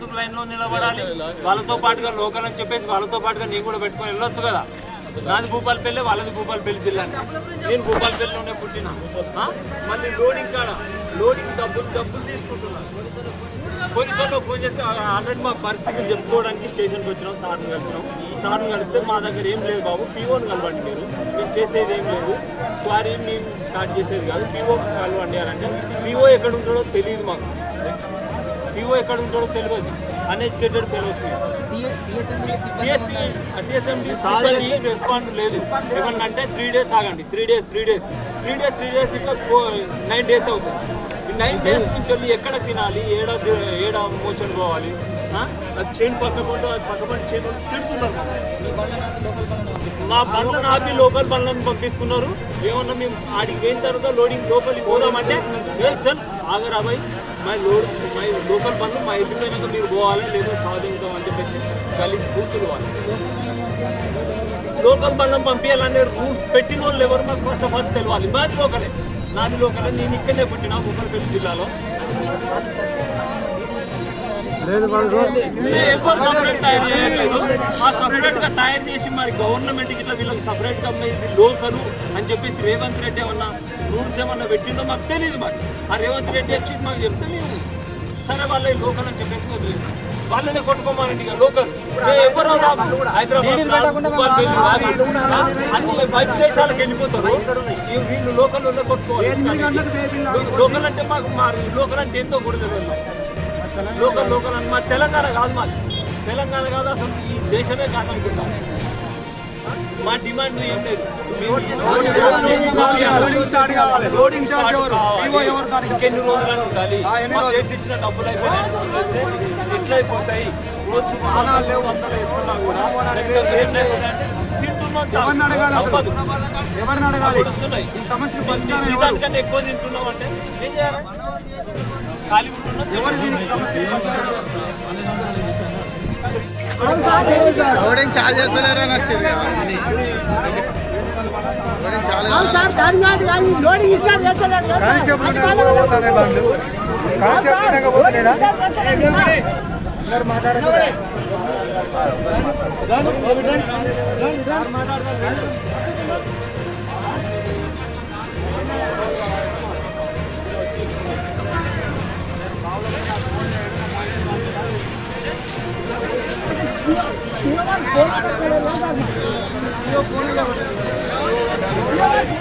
ఎందుకు లైన్లో నిలబడాలి? వాళ్ళతో పాటుగా లోకల్ అని చెప్పేసి వాళ్ళతో పాటుగా నేను కూడా పెట్టుకొని వెళ్ళొచ్చు కదా. నాది భూపాలపల్లి, వాళ్ళది భూపాలపల్లి జిల్లా. నేను భూపాలపల్లిలోనే పుట్టినా. మళ్ళీ లోడింగ్ కాడ లోడింగ్ డబ్బులు తీసుకుంటున్నాను. పోలీసుల్లో ఫోన్ చేస్తే ఆల్రెడీ మా పరిస్థితిని చెప్పుకోవడానికి స్టేషన్కి వచ్చినాం. సార్ని కలిస్తే మా దగ్గర ఏం లేదు బాబు, పీఓని కలవండి, మేము చేసేది ఏం లేదు, క్వారీ మేము స్టార్ట్ చేసేది కాదు, పీఓ కలవండి అని అంటే పీఓ ఎక్కడ ఉంటాడో తెలియదు మాకు. పీఓ ఎక్కడ ఉంటాడో తెలియదు. అన్ఎడ్యుకేటెడ్ ఫెలోస్ టీఎస్ఎండి రెస్పాండ్ లేదు. ఏమన్నా అంటే 3 days ఆగండి, 3 days ఇట్లా 9 days అవుతుంది. ఈ 9 days నుంచి వెళ్ళి ఎక్కడ తినాలి, ఏడ మోషన్ పోవాలి, అది చైన్ పక్కకుండా చైన్ తిడుతున్నారు. మా బండ్లను ఆపి లోకల్ బండ్లను పంపిస్తున్నారు. ఏమన్నా మేము ఆడికి పోయిన తర్వాత లోడింగ్ లోపలికి పోదామంటే చల్ ఆగరాబాయ్, మా లోకల్ బండ్లు మా వెళ్ళిపోయినాక మీరు పోవాలి, లేదా సాధించాం అని చెప్పేసి కలిసి కూతురు వాళ్ళు. లోకల్ బండ్లను పంపించాలనే రూల్ పెట్టిన వాళ్ళు ఎవరు మాకు ఫస్ట్ ఆఫ్ ఆల్ తెలియాలి. నాది లోకలే, నేను ఇక్కడనే పుట్టినా భూపాలపల్లి జిల్లాలో. ఎవరు సపరేట్ తయారు చేయలేదు. ఆ సపరేట్గా తయారు చేసి మరి గవర్నమెంట్కి ఇట్లా వీళ్ళకి సపరేట్గా ఇది లోకలు అని చెప్పేసి రేవంత్ రెడ్డి ఏమన్నా రూల్స్ ఏమన్నా పెట్టిందో మాకు తెలియదు. మరి ఆ రేవంత్ రెడ్డి వచ్చి మాకు చెప్తే మేము సరే వాళ్ళ లోకల్ అని చెప్పేసి వదిలేస్తాం. వాళ్ళనే కొట్టుకోమానండి. ఇక లోకల్ ఎవరు హైదరాబాద్ అన్ని బయట దేశాలకు వెళ్ళిపోతారు. వీళ్ళు లోకల్ కొట్టుకోవాలి. లోకల్ అంటే మాకు లోకల్ అంటే ఎంతో కూడా తెలియదు. లోకల్ అని మా తెలంగాణ కాదు, తెలంగాణ కాదు, అసలు ఈ దేశమే కాదనుకుంటాం. మా డిమాండ్ ఏం లేదు. ఇంకెన్ని రోజులని ఉండాలి? ఇచ్చిన డబ్బులు అయిపోయినాయి, ఎట్లా అయిపోతాయి? రోజుకు వాహనాలు లేవు, అందరూ వేసుకున్నా కూడా జీతానికన్నా ఎక్కువ తింటున్నాం అంటే ఏం చేయాలి? ఖాళీ ఉంటున్నాం. ఎవరు దీనికి చాలా చేస్తలేరు నచ్చింది. లోడింగ్ స్టార్ట్ చేస్తలేడు. మాట్లాడతారు.